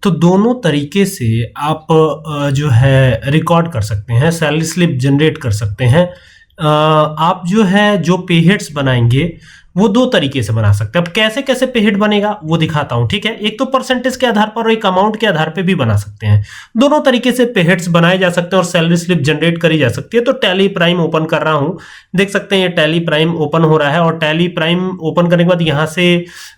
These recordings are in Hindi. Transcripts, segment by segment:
तो दोनों तरीके से आप जो है रिकॉर्ड कर सकते हैं, सैलरी स्लिप जनरेट कर सकते हैं। आप जो है जो पे हेड्स बनाएंगे वो दो तरीके से बना सकते हैं। अब कैसे कैसे पे हेड बनेगा वो दिखाता हूं, ठीक है। एक तो परसेंटेज के आधार पर और एक अमाउंट के आधार पे भी बना सकते हैं। दोनों तरीके से पे हेड्स बनाए जा सकते हैं और सैलरी स्लिप जनरेट करी जा सकती है। तो टैली प्राइम ओपन कर रहा हूं, देख सकते हैं ये टैली प्राइम ओपन हो रहा है और टैली प्राइम ओपन करने के बाद यहां से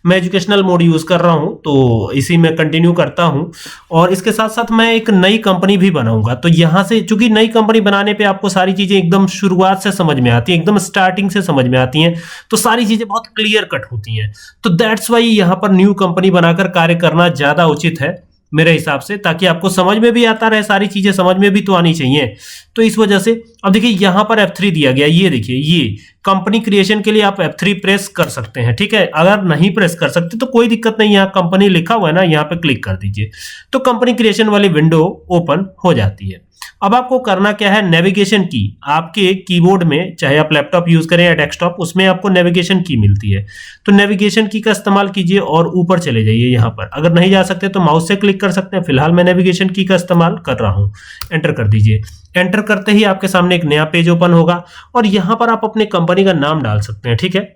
मैं एजुकेशनल मोड यूज कर रहा हूं, तो इसी में कंटिन्यू करता हूं। और इसके साथ साथ मैं एक नई कंपनी भी बनाऊंगा, तो यहां से चूंकि नई कंपनी बनाने पे आपको सारी चीजें एकदम शुरुआत से समझ में आती है, एकदम स्टार्टिंग से समझ में आती हैं, तो सारी चीजें बहुत क्लियर कट होती हैं। तो दैट्स वाई यहां पर न्यू कंपनी बनाकर कार्य करना ज्यादा उचित है मेरे हिसाब से, ताकि आपको समझ में भी आता रहे, सारी चीजें समझ में भी तो आनी चाहिए। तो इस वजह से अब देखिए यहां पर F3 दिया गया, ये देखिए ये कंपनी क्रिएशन के लिए आप F3 प्रेस कर सकते हैं, ठीक है। अगर नहीं प्रेस कर सकते तो कोई दिक्कत नहीं, यहाँ कंपनी लिखा हुआ है ना, यहाँ पे क्लिक कर दीजिए तो कंपनी क्रिएशन वाली विंडो ओपन हो जाती है। अब आपको करना क्या है, नेविगेशन की आपके कीबोर्ड में, चाहे आप लैपटॉप यूज करें या डेस्कटॉप, उसमें आपको नेविगेशन की मिलती है। तो नेविगेशन की का इस्तेमाल कीजिए और ऊपर चले जाइए। यहाँ पर अगर नहीं जा सकते तो माउस से क्लिक कर सकते हैं। फिलहाल मैं नेविगेशन की का इस्तेमाल कर रहा हूँ। एंटर कर दीजिए। एंटर करते ही आपके सामने एक नया पेज ओपन होगा और यहाँ पर आप अपने कंपनी का नाम डाल सकते हैं, ठीक है।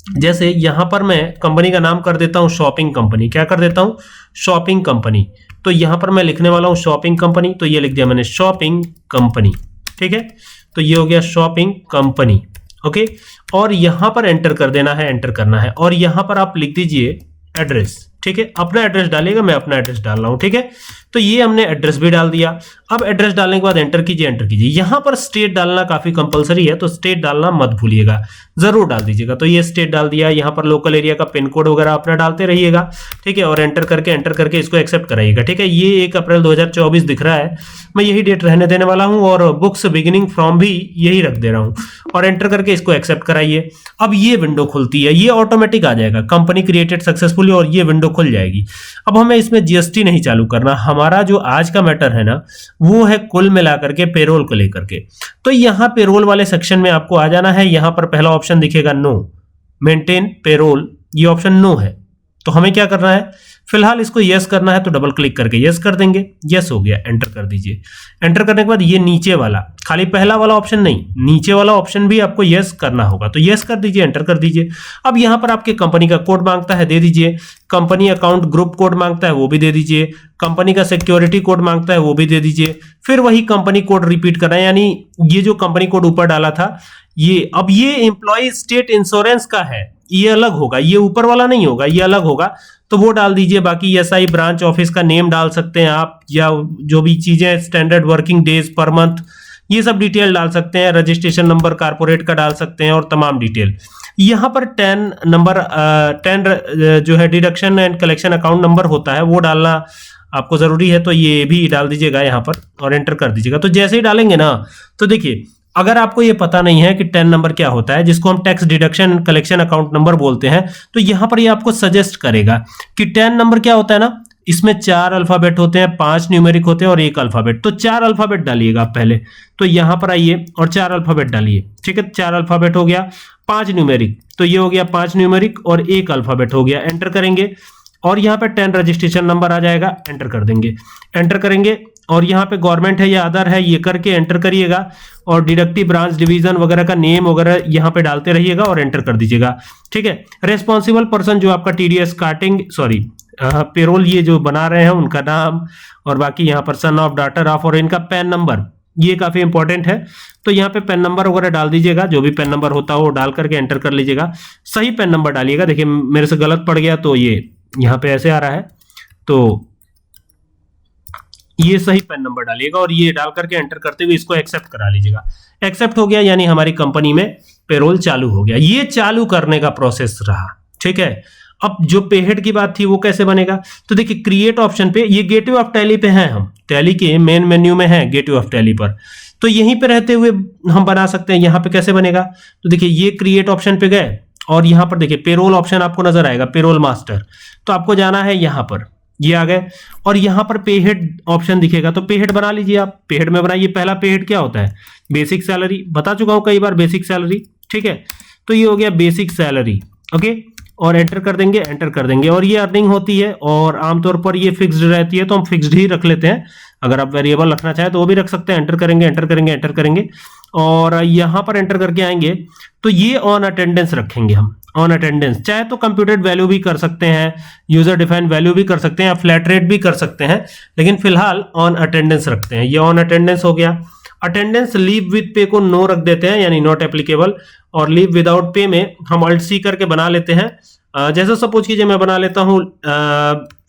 जैसे यहां पर मैं कंपनी का नाम कर देता हूं शॉपिंग कंपनी। क्या कर देता हूं, शॉपिंग कंपनी। तो यहां पर मैं लिखने वाला हूं शॉपिंग कंपनी, तो ये लिख दिया मैंने शॉपिंग कंपनी, ठीक है। तो ये हो गया शॉपिंग कंपनी, ओके। और यहां पर एंटर कर देना है, एंटर करना है और यहां पर आप लिख दीजिए एड्रेस, ठीक है। अपना एड्रेस डालिएगा, मैं अपना एड्रेस डाल रहा हूं, ठीक है। तो ये हमने एड्रेस भी डाल दिया। अब एड्रेस डालने के बाद एंटर कीजिए, एंटर कीजिए। यहां पर स्टेट डालना काफी कंपलसरी है, तो स्टेट डालना मत भूलिएगा, जरूर डाल दीजिएगा। तो ये स्टेट डाल दिया। यहां पर लोकल एरिया का पिन कोड वगैरह अपना डालते रहिएगा, ठीक है। और एंटर करके इसको एक्सेप्ट कराइएगा, ठीक है। ये 1 अप्रैल 2024 दिख रहा है, मैं यही डेट रहने देने वाला हूं और बुक्स बिगिनिंग फ्रॉम भी यही रख दे रहा हूं और एंटर करके इसको एक्सेप्ट कराइए। अब ये विंडो खुलती है, ये ऑटोमेटिक आ जाएगा कंपनी क्रिएटेड सक्सेसफुली और ये विंडो खुल जाएगी। अब हमें इसमें जीएसटी नहीं चालू करना, हमारा जो आज का मैटर है ना वो है कुल मिलाकर के पेरोल को लेकर के। तो यहां पेरोल वाले सेक्शन में आपको आ जाना है। यहां पर पहला ऑप्शन दिखेगा नो, मेंटेन पेरोल, ये ऑप्शन नो है। तो हमें क्या करना है, फिलहाल इसको यस करना है, तो डबल क्लिक करके यस कर देंगे। यस हो गया, एंटर कर दीजिए। एंटर करने के बाद ये नीचे वाला, खाली पहला वाला ऑप्शन नहीं, नीचे वाला ऑप्शन भी आपको यस करना होगा, तो यस कर दीजिए, एंटर कर दीजिए। अब यहां पर आपके कंपनी का कोड मांगता है, दे दीजिए। कंपनी अकाउंट ग्रुप कोड मांगता है, वो भी दे दीजिए। कंपनी का सिक्योरिटी कोड मांगता है, वो भी दे दीजिए। फिर वही कंपनी कोड रिपीट करना है, यानी ये जो कंपनी कोड ऊपर डाला था ये, अब ये एम्प्लॉय स्टेट इंश्योरेंस का है, ये अलग होगा, ये ऊपर वाला नहीं होगा, ये अलग होगा, तो वो डाल दीजिए। बाकी एसआई ब्रांच ऑफिस का नेम डाल सकते हैं आप, या जो भी चीजें standard working days per month, ये सब डिटेल डाल सकते हैं। रजिस्ट्रेशन नंबर कारपोरेट का डाल सकते हैं और तमाम डिटेल। यहाँ पर 10 नंबर 10 जो है deduction and collection account number होता है, वो डालना आपको जरूरी है, तो ये भी डाल दीजिएगा यहाँ पर और एंटर कर दीजिएगा। तो जैसे ही डालेंगे ना, तो देखिए अगर आपको ये पता नहीं है कि 10 नंबर क्या होता है, जिसको हम tax deduction collection account number बोलते हैं, तो यहां पर ये आपको सजेस्ट करेगा कि 10 नंबर क्या होता है ना, इसमें 4 अल्फाबेट होते हैं, 5 न्यूमेरिक होते हैं और 1 अल्फाबेट। तो 4 अल्फाबेट डालिएगा पहले, तो यहां पर आइए और 4 अल्फाबेट डालिए, ठीक है। 4 अल्फाबेट हो गया, 5 न्यूमेरिक, तो ये हो गया 5 न्यूमेरिक और 1 अल्फाबेट हो गया। एंटर करेंगे और यहाँ पे 10 रजिस्ट्रेशन नंबर आ जाएगा, एंटर कर देंगे। एंटर करेंगे और यहाँ पे गवर्नमेंट है या अदर है, ये करके एंटर करिएगा और डिडक्टिव ब्रांच डिवीजन वगैरह का नेम वगैरह यहाँ पे डालते रहिएगा और एंटर कर दीजिएगा, ठीक है। रेस्पॉन्सिबल पर्सन जो आपका टीडीएस काटिंग पेरोल ये जो बना रहे हैं उनका नाम, और बाकी यहाँ पर सन ऑफ, डॉटर ऑफ, और इनका पैन नंबर, ये काफी इंपॉर्टेंट है। तो यहाँ पे पेन नंबर वगैरह डाल दीजिएगा, जो भी पेन नंबर होता है वो डाल करके एंटर कर लीजिएगा। सही पेन नंबर डालिएगा, देखिए मेरे से गलत पड़ गया तो ये यहाँ पे ऐसे आ रहा है, तो ये सही पेन नंबर डालिएगा और ये डाल करके एंटर करते हुए इसको एक्सेप्ट करा लीजिएगा। एक्सेप्ट हो गया, यानी हमारी कंपनी में पेरोल चालू हो गया। ये चालू करने का प्रोसेस रहा, ठीक है। अब जो पे हेड की बात थी वो कैसे बनेगा, तो देखिए क्रिएट ऑप्शन पे, ये गेटवे ऑफ टैली पे हैं, हम टैली के मेन मेन्यू में हैं गेटवे ऑफ टैली पर, तो यहीं पे रहते हुए हम बना सकते हैं। यहाँ पे कैसे बनेगा, तो देखिए ये क्रिएट ऑप्शन पे गए और यहाँ पर देखिए पेरोल ऑप्शन आपको नजर आएगा, पेरोल मास्टर, तो आपको जाना है यहाँ पर, ये आ गए और यहाँ पर पे हेड ऑप्शन दिखेगा, तो पे हेड बना लीजिए आप। पे हेड में बनाइए। पहला पे हेड क्या होता है, बेसिक सैलरी, बता चुका हूं कई बार बेसिक सैलरी, ठीक है। तो ये हो गया बेसिक सैलरी, ओके। और एंटर कर देंगे और ये अर्निंग होती है और आमतौर पर ये फिक्स्ड रहती है तो हम फिक्स्ड ही रख लेते हैं। अगर आप वेरिएबल रखना चाहें तो वो भी रख सकते हैं। एंटर करेंगे और यहां पर एंटर करके आएंगे तो ये ऑन अटेंडेंस रखेंगे हम, ऑन अटेंडेंस। चाहे तो कंप्यूटेड वैल्यू भी कर सकते हैं, यूजर डिफाइंड वैल्यू भी कर सकते हैं, या फ्लैट रेट भी कर सकते हैं, लेकिन फिलहाल ऑन अटेंडेंस रखते हैं। ये ऑन अटेंडेंस हो गया। अटेंडेंस लीव विद पे को नो रख देते हैं, यानी नॉट एप्लीकेबल, और लीव विदाउट पे में हम अल्ट सी करके बना लेते हैं। जैसे सपोज कीजिए मैं बना लेता हूं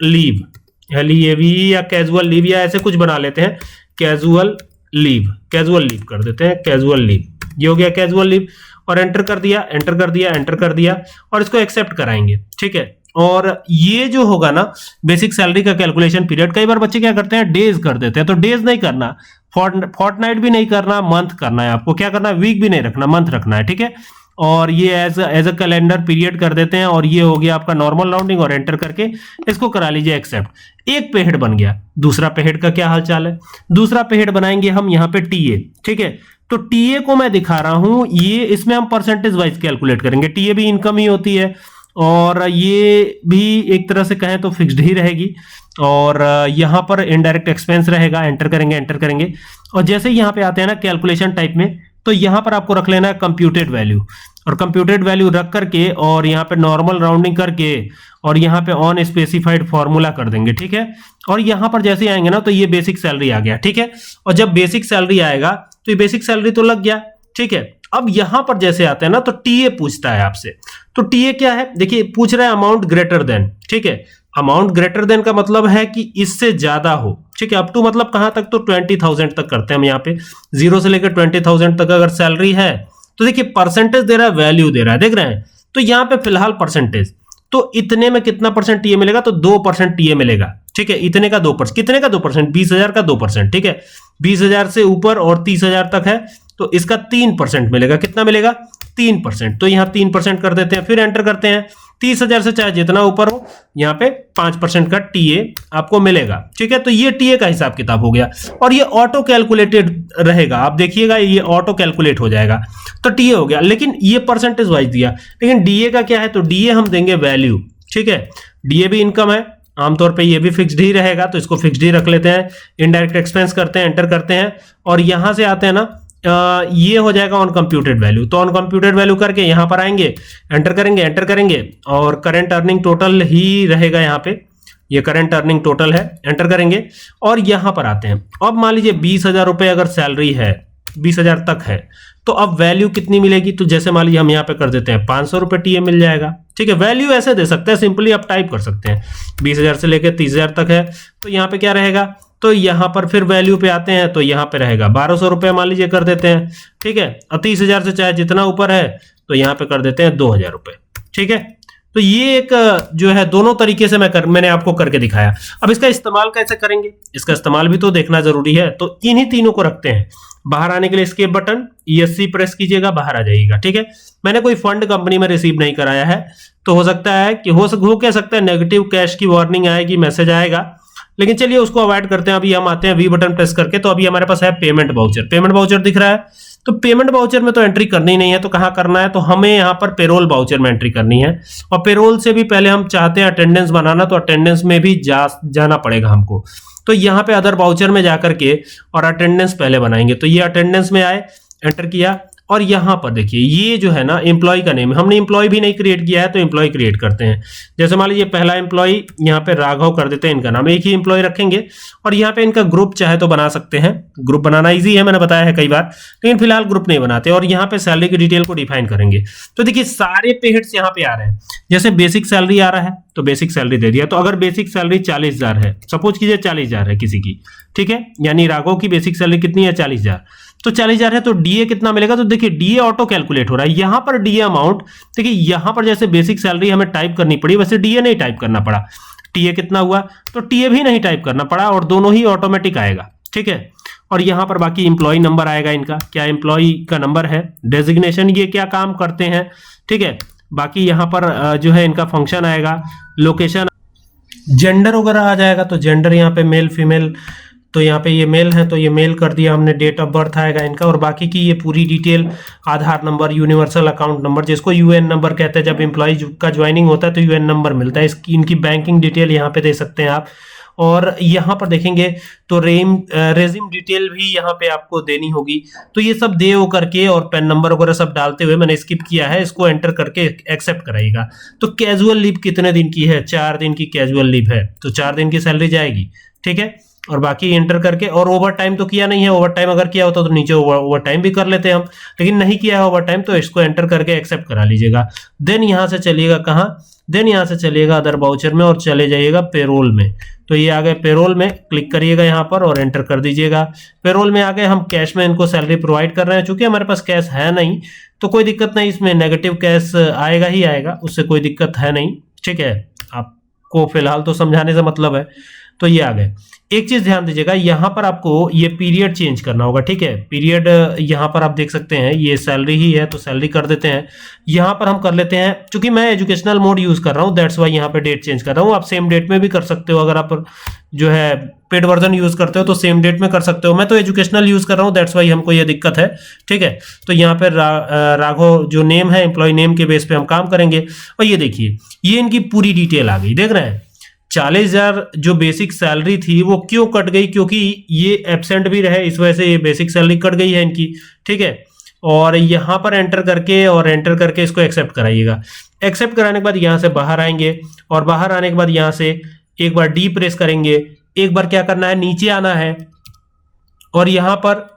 लीव, LEAV या कैजुअल लीव या ऐसे कुछ बना लेते हैं। कैजुअल लीव कर देते हैं, कैजुअल लीव। ये हो गया कैजुअल लीव और एंटर कर दिया और इसको एक्सेप्ट कराएंगे, ठीक है। और ये जो होगा ना बेसिक सैलरी का कैलकुलेशन पीरियड, कई बार बच्चे क्या करते हैं डेज कर देते हैं, तो डेज नहीं करना, फोर्टनाइट भी नहीं करना, मंथ करना है आपको। क्या करना है, वीक भी नहीं रखना, मंथ रखना है, ठीक है। और ये एज अ कैलेंडर पीरियड कर देते हैं और ये हो गया आपका नॉर्मल राउंडिंग और एंटर करके इसको करा लीजिए एक्सेप्ट। एक पे हेड बन गया। दूसरा पे हेड का क्या हालचाल है, दूसरा पे हेड बनाएंगे हम यहाँ पे टीए, ठीक है। तो टीए को मैं दिखा रहा हूं, ये इसमें हम परसेंटेज वाइज कैलकुलेट करेंगे। टीए भी इनकम ही होती है और ये भी एक तरह से कहें तो फिक्स्ड ही रहेगी और यहां पर इनडायरेक्ट एक्सपेंस रहेगा। एंटर करेंगे और जैसे यहां पे आते हैं ना कैलकुलेशन टाइप में, तो यहां पर आपको रख लेना है कंप्यूटेड वैल्यू, और कंप्यूटेड वैल्यू रख करके और यहां पे नॉर्मल राउंडिंग करके और यहां पे ऑन स्पेसिफाइड फॉर्मूला कर देंगे, ठीक है। और यहां पर जैसे आएंगे ना तो ये बेसिक सैलरी आ गया, ठीक है। और जब बेसिक सैलरी आएगा तो ये बेसिक सैलरी तो लग गया, ठीक है। अब यहां पर जैसे आते हैं ना तो टीए पूछता है आपसे। तो टीए क्या है, देखिए पूछ रहा है अमाउंट ग्रेटर देन, ठीक है। अमाउंट ग्रेटर देन का मतलब है कि इससे ज्यादा हो, ठीक है। अप टू मतलब कहां तक, तो 20,000 तक करते हैं हम यहाँ पे, 0 से लेकर 20,000 तक अगर सैलरी है तो देखिए परसेंटेज दे रहा है, वैल्यू दे रहा है, देख रहे हैं। तो यहाँ पे फिलहाल परसेंटेज, तो इतने में कितना परसेंट टीए मिलेगा, तो 2% टीए मिलेगा, ठीक है। इतने का 2%, कितने का 2%, 20,000 का 2%, ठीक है। 20,000 से ऊपर और 30,000 तक है तो इसका 3% मिलेगा। कितना मिलेगा, 3%। तो यहाँ 3% कर देते हैं, फिर एंटर करते हैं। 30,000 से चाहे जितना ऊपर हो यहाँ पे 5% का टीए आपको मिलेगा, ठीक है। तो ये टीए का हिसाब किताब हो गया और ये ऑटो कैलकुलेटेड रहेगा, आप देखिएगा ये ऑटो कैलकुलेट हो जाएगा। तो टीए हो गया, लेकिन ये परसेंटेज वाइज दिया। लेकिन डीए का क्या है, तो डीए हम देंगे वैल्यू, ठीक है। डीए भी इनकम है, आमतौर पे ये भी फिक्स्ड ही रहेगा तो इसको फिक्स्ड ही रख लेते हैं। इनडायरेक्ट एक्सपेंस करते हैं, एंटर करते हैं और यहां से आते हैं ना ये हो जाएगा ऑन कंप्यूटेड वैल्यू। तो ऑन कंप्यूटेड वैल्यू करके यहां पर आएंगे, एंटर करेंगे और करंट अर्निंग टोटल ही रहेगा यहाँ पे, ये करंट अर्निंग टोटल है। एंटर करेंगे और यहां पर आते हैं। अब मान लीजिए 20,000 रुपए अगर सैलरी है, 20,000 तक है, तो अब वैल्यू कितनी मिलेगी, तो जैसे मान लीजिए हम यहाँ पे कर देते हैं 500 रुपए टीए मिल जाएगा, ठीक है। वैल्यू ऐसे दे सकते हैं, सिंपली आप टाइप कर सकते हैं। 20,000 से लेकर 30,000 तक है तो यहाँ पे क्या रहेगा, तो यहां पर फिर वैल्यू पे आते हैं तो यहां पे रहेगा 1200 रुपए मान लीजिए कर देते हैं, ठीक है। और 30,000 से चाहे जितना ऊपर है तो यहां पे कर देते हैं 2,000 रुपए, ठीक है। तो ये एक जो है दोनों तरीके से मैंने आपको करके दिखाया। अब इसका इस्तेमाल कैसे करेंगे, इसका इस्तेमाल भी तो देखना जरूरी है। तो इन्हीं तीनों को रखते हैं। बाहर आने के लिए एस्केप बटन ESC प्रेस कीजिएगा, बाहर आ जाइएगा, ठीक है। मैंने कोई फंड कंपनी में रिसीव नहीं कराया है तो हो सकता है कि हो क्या सकता है नेगेटिव कैश की वार्निंग आएगी, मैसेज आएगा, लेकिन चलिए उसको अवॉइड करते हैं। अभी हम आते हैं वी बटन प्रेस करके, तो अभी हमारे पास है पेमेंट वाउचर दिख रहा है। तो पेमेंट वाउचर में तो एंट्री करनी नहीं है, तो कहां करना है, तो हमें यहां पर पेरोल वाउचर में एंट्री करनी है। और पेरोल से भी पहले हम चाहते हैं अटेंडेंस बनाना, तो अटेंडेंस में भी जाना पड़ेगा हमको। तो यहां पे अदर वाउचर में जाकर के और अटेंडेंस पहले बनाएंगे। तो ये अटेंडेंस में आए, एंटर किया और यहां पर देखिए ये जो है ना एम्प्लॉय का नेम, हमने एम्प्लॉय भी नहीं क्रिएट किया है तो एम्प्लॉय क्रिएट करते हैं। जैसे मान लीजिए पहला एम्प्लॉय यहाँ पे राघव कर देते हैं, इनका नाम, एक ही एम्प्लॉय रखेंगे और यहाँ पे इनका ग्रुप चाहे तो बना सकते हैं। ग्रुप बनाना इजी है, मैंने बताया है कई बार, लेकिन फिलहाल ग्रुप नहीं बनाते। और यहाँ पे सैलरी की डिटेल को डिफाइन करेंगे। तो देखिए सारे पे हेड्स यहाँ पे आ रहे हैं। जैसे बेसिक सैलरी आ रहा है तो बेसिक सैलरी दे दिया। तो अगर बेसिक सैलरी 40,000 है, सपोज कीजिए 40,000 है किसी की, ठीक है, यानी राघव की बेसिक सैलरी कितनी है, 40,000। तो 40,000 है तो डीए कितना मिलेगा, तो देखिए डीए ऑटो कैलकुलेट हो रहा है। यहां पर डीए अमाउंट देखिए, यहां पर जैसे बेसिक सैलरी हमें टाइप करनी पड़ी वैसे डीए नहीं टाइप करना पड़ा। टीए कितना हुआ, तो टीए भी नहीं टाइप करना पड़ा और दोनों ही ऑटोमेटिक आएगा, ठीक है। और यहां पर बाकी इंप्लॉय नंबर आएगा, इनका क्या इंप्लॉय का नंबर है, डेजिग्नेशन ये क्या काम करते हैं, ठीक है। बाकी यहां पर जो है इनका फंक्शन आएगा, लोकेशन, जेंडर वगैरह आ जाएगा। तो जेंडर यहाँ पे मेल फीमेल तो यहाँ पे ये मेल है तो ये मेल कर दिया हमने, डेट ऑफ बर्थ आएगा इनका, और बाकी की ये पूरी डिटेल, आधार नंबर, यूनिवर्सल अकाउंट नंबर जिसको यूएन नंबर कहते हैं, जब एम्प्लॉय का ज्वाइनिंग होता है तो यूएन नंबर मिलता है, इसकी इनकी बैंकिंग डिटेल यहाँ पे दे सकते हैं आप। और यहाँ पर देखेंगे तो रेजिम डिटेल भी यहाँ पे आपको देनी होगी। तो ये सब दे हो करके और पेन नंबर वगैरह सब डालते हुए मैंने स्किप किया है, इसको एंटर करके एक्सेप्ट कराइएगा। तो कैजुअल लीव कितने दिन की है? 4 दिन की कैजुअल लीव है, तो 4 दिन की सैलरी जाएगी, ठीक है। और बाकी एंटर करके, और ओवर टाइम तो किया नहीं है, ओवर टाइम अगर किया होता तो नीचे ओवर टाइम भी कर लेते हम, लेकिन नहीं किया है ओवर टाइम, तो इसको एंटर करके एक्सेप्ट करा लीजिएगा। देन यहाँ से चलिएगा कहाँ? देन यहाँ से चलिएगा अदर वाउचर में और चले जाइएगा पेरोल में। तो ये आ गए पेरोल में, क्लिक करिएगा यहाँ पर और एंटर कर दीजिएगा। पेरोल में आ गए, हम कैश में इनको सैलरी प्रोवाइड कर रहे हैं, चूंकि हमारे पास कैश है नहीं तो कोई दिक्कत नहीं, इसमें नेगेटिव कैश आएगा ही आएगा, उससे कोई दिक्कत है नहीं, ठीक है। आपको फिलहाल तो समझाने से मतलब है। तो ये आ गए। एक चीज ध्यान दीजिएगा, यहाँ पर आपको ये पीरियड चेंज करना होगा, ठीक है। पीरियड यहाँ पर आप देख सकते हैं, ये सैलरी ही है तो सैलरी कर देते हैं। यहाँ पर हम कर लेते हैं, क्योंकि मैं एजुकेशनल मोड यूज कर रहा हूँ, दैट्स वाई यहाँ पे डेट चेंज कर रहा हूँ। आप सेम डेट में भी कर सकते हो, अगर आप जो है पेड वर्जन यूज करते हो तो सेम डेट में कर सकते हो। मैं तो एजुकेशनल यूज कर रहा हूँ, दैट्स वाई हमको ये दिक्कत है, ठीक है। तो यहाँ पर राघव जो नेम है, एम्प्लॉय नेम के बेस पे हम काम करेंगे। और ये देखिए, ये इनकी पूरी डिटेल आ गई, देख रहे हैं। 40,000 जो बेसिक सैलरी थी वो क्यों कट गई? क्योंकि ये एब्सेंट भी रहे, इस वजह से ये बेसिक सैलरी कट गई है इनकी, ठीक है। और यहाँ पर एंटर करके इसको एक्सेप्ट कराइएगा। एक्सेप्ट कराने के बाद यहाँ से बाहर आएंगे, और बाहर आने के बाद यहाँ से एक बार डी प्रेस करेंगे। एक बार क्या करना है, नीचे आना है और यहाँ पर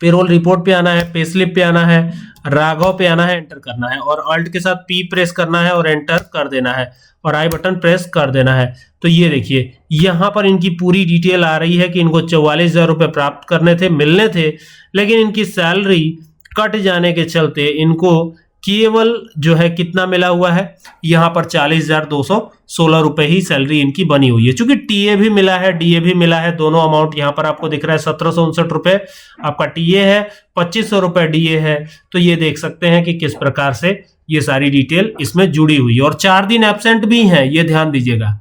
पेरोल रिपोर्ट पे आना है, पे स्लिप पे आना है, राघव पे आना है, एंटर करना है, और अल्ट के साथ पी प्रेस करना है और एंटर कर देना है, और आई बटन प्रेस कर देना है। तो ये देखिए, यहाँ पर इनकी पूरी डिटेल आ रही है कि इनको 44,000 रुपये प्राप्त करने थे, मिलने थे, लेकिन इनकी सैलरी कट जाने के चलते इनको केवल जो है कितना मिला हुआ है, यहाँ पर 40,216 रुपए ही सैलरी इनकी बनी हुई है। चूंकि टीए भी मिला है, डीए भी मिला है, दोनों अमाउंट यहाँ पर आपको दिख रहा है। 1759 रुपए आपका टीए है, 2500 रुपए डीए है। तो ये देख सकते हैं कि किस प्रकार से ये सारी डिटेल इसमें जुड़ी हुई है। और 4 दिन एब्सेंट भी हैं, ये ध्यान दीजिएगा।